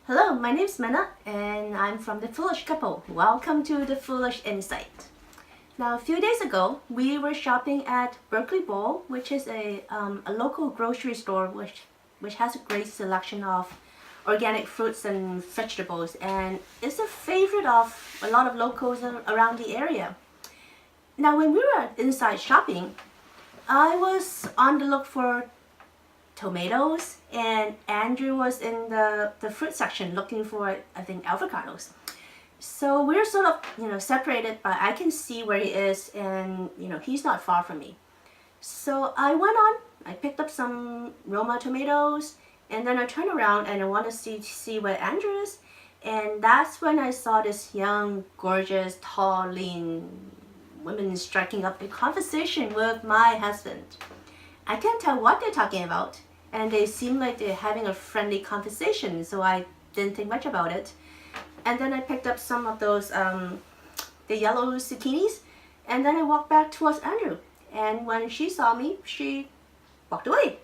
Hello, my name is Mena and I'm from the Foolish Couple. Welcome to the Foolish Insight. Now, a few days ago, we were shopping at Berkeley Bowl, which is a local grocery store which has a great selection of organic fruits and vegetables, and it's a favorite of a lot of locals around the area. Now, when we were inside shopping, I was on the look for tomatoes, and Andrew was in the fruit section looking for, I think, avocados. So we're sort of, separated, but I can see where he is, and, he's not far from me. So I went on, I picked up some Roma tomatoes, and then I turned around and I want to see where Andrew is. And that's when I saw this young, gorgeous, tall, lean woman striking up a conversation with my husband. I can't tell what they're talking about, and they seem like they're having a friendly conversation, so I didn't think much about it. And then I picked up some of those, the yellow zucchinis, and then I walked back towards Andrew. And when she saw me, she walked away.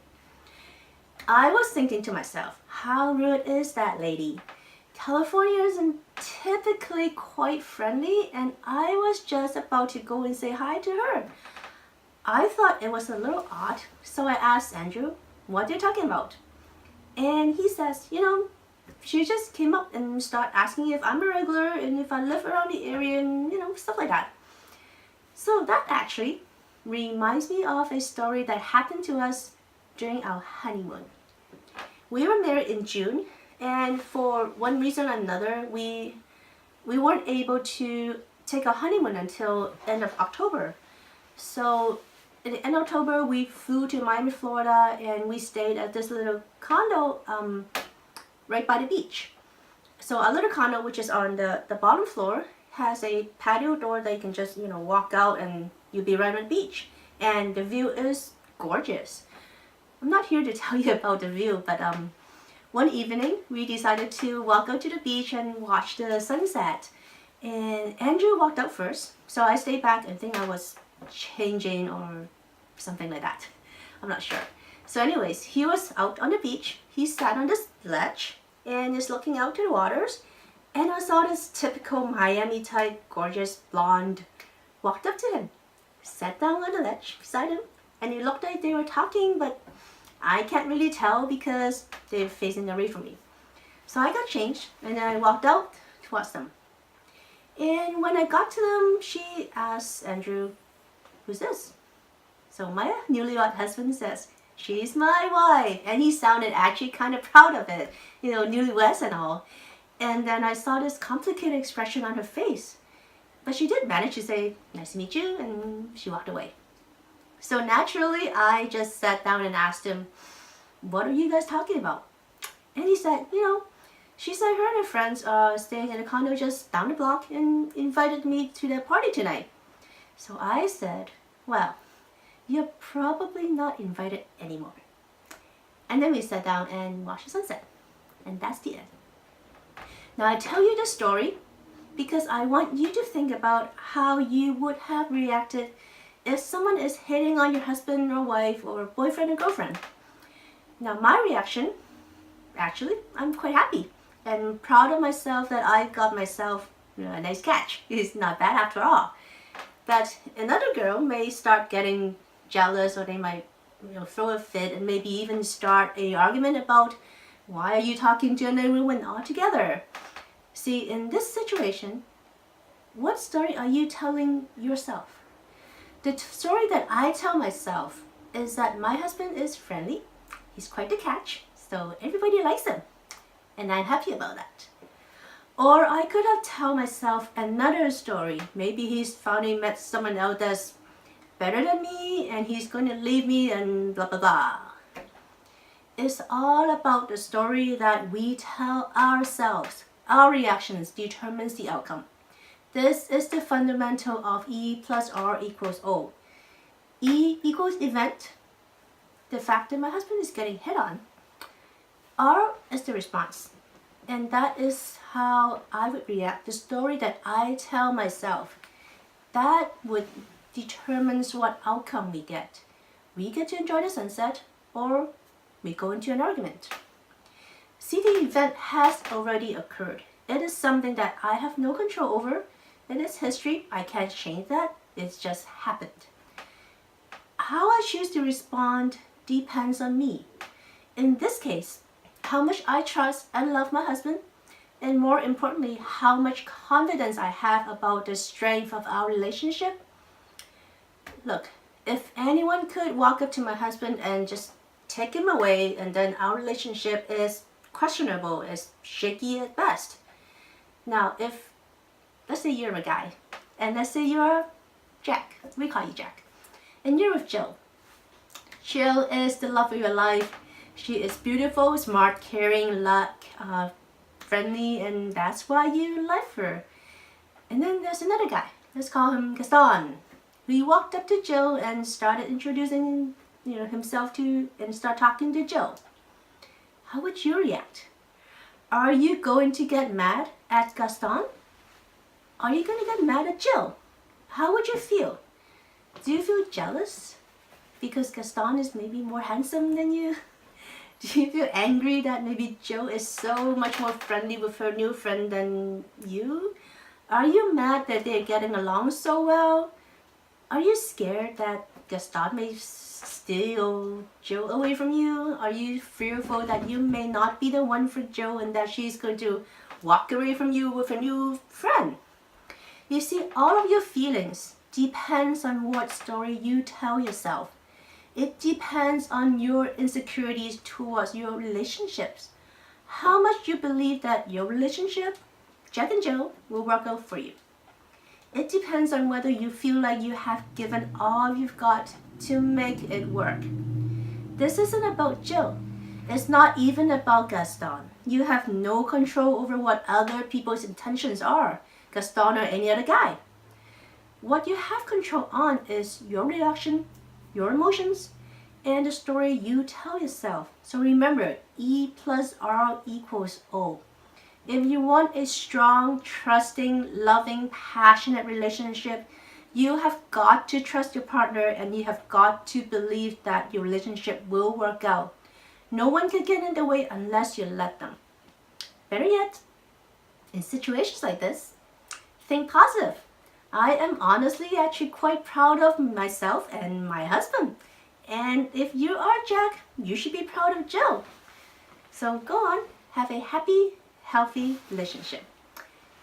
I was thinking to myself, how rude is that lady? California isn't typically quite friendly, and I was just about to go and say hi to her. I thought it was a little odd, so I asked Andrew what they're talking about. And he says, she just came up and started asking if I'm a regular and if I live around the area and, stuff like that. So that actually reminds me of a story that happened to us during our honeymoon. We were married in June, and for one reason or another, we weren't able to take a honeymoon until end of October. So in October, we flew to Miami, Florida, and we stayed at this little condo right by the beach. So our little condo, which is on the bottom floor, has a patio door that you can just, walk out and you'll be right on the beach. And the view is gorgeous. I'm not here to tell you about the view, but one evening, we decided to walk out to the beach and watch the sunset. And Andrew walked out first, so I stayed back and think I was changing or something like that. I'm not sure. So anyways, he was out on the beach. He sat on this ledge and is looking out to the waters. And I saw this typical Miami type gorgeous blonde walked up to him, sat down on the ledge beside him, and it looked like they were talking, but I can't really tell because they're facing away from me. So I got changed and I walked out towards them. And when I got to them, she asked Andrew, "Who's this?" So my newlywed husband says, "She's my wife." And he sounded actually kind of proud of it, newlyweds and all. And then I saw this complicated expression on her face. But she did manage to say, "Nice to meet you," and she walked away. So naturally, I just sat down and asked him, "What are you guys talking about?" And he said, she said her and her friends are staying in a condo just down the block and invited me to their party tonight. So I said, "Well, you're probably not invited anymore." And then we sat down and watched the sunset. And that's the end. Now I tell you this story because I want you to think about how you would have reacted if someone is hitting on your husband or wife or boyfriend or girlfriend. Now my reaction, actually, I'm quite happy and proud of myself that I got myself a nice catch. It's not bad after all. But another girl may start getting jealous, or they might throw a fit and maybe even start an argument about, why are you talking to another woman altogether? See, in this situation, what story are you telling yourself? The story that I tell myself is that my husband is friendly, he's quite the catch, so everybody likes him, and I'm happy about that. Or I could have told myself another story. Maybe he's finally met someone else that's better than me and he's going to leave me and blah blah blah. It's all about the story that we tell ourselves. Our reactions determines the outcome. This is the fundamental of E plus R equals O. E equals event, the fact that my husband is getting hit on. R is the response. And that is how I would react, the story that I tell myself. That would determines what outcome we get. We get to enjoy the sunset, or we go into an argument. See, the event has already occurred. It is something that I have no control over. It is history. I can't change that. It's just happened. How I choose to respond depends on me. In this case, how much I trust and love my husband, and more importantly, how much confidence I have about the strength of our relationship. Look, if anyone could walk up to my husband and just take him away, and then our relationship is questionable, is shaky at best. Now, if, let's say you're a guy, and let's say you're Jack, we call you Jack, and you're with Jill. Jill is the love of your life. She is beautiful, smart, caring, friendly, and that's why you love her. And then there's another guy, let's call him Gaston. He walked up to Jill and started introducing himself to and start talking to Jill. How would you react? Are you going to get mad at Gaston? Are you going to get mad at Jill? How would you feel? Do you feel jealous because Gaston is maybe more handsome than you? Do you feel angry that maybe Jill is so much more friendly with her new friend than you? Are you mad that they're getting along so well? Are you scared that Gaston may steal Jill away from you? Are you fearful that you may not be the one for Jill and that she's going to walk away from you with a new friend? You see, all of your feelings depends on what story you tell yourself. It depends on your insecurities towards your relationships. How much you believe that your relationship, Jack and Jill, will work out for you. It depends on whether you feel like you have given all you've got to make it work. This isn't about Jill. It's not even about Gaston. You have no control over what other people's intentions are, Gaston or any other guy. What you have control on is your reaction, your emotions, and the story you tell yourself. So remember, E plus R equals O. If you want a strong, trusting, loving, passionate relationship, you have got to trust your partner and you have got to believe that your relationship will work out. No one can get in the way unless you let them. Better yet, in situations like this, think positive. I am honestly actually quite proud of myself and my husband. And if you are Jack, you should be proud of Jill. So go on, have a happy, healthy relationship.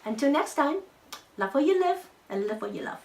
Until next time, love what you live and live what you love.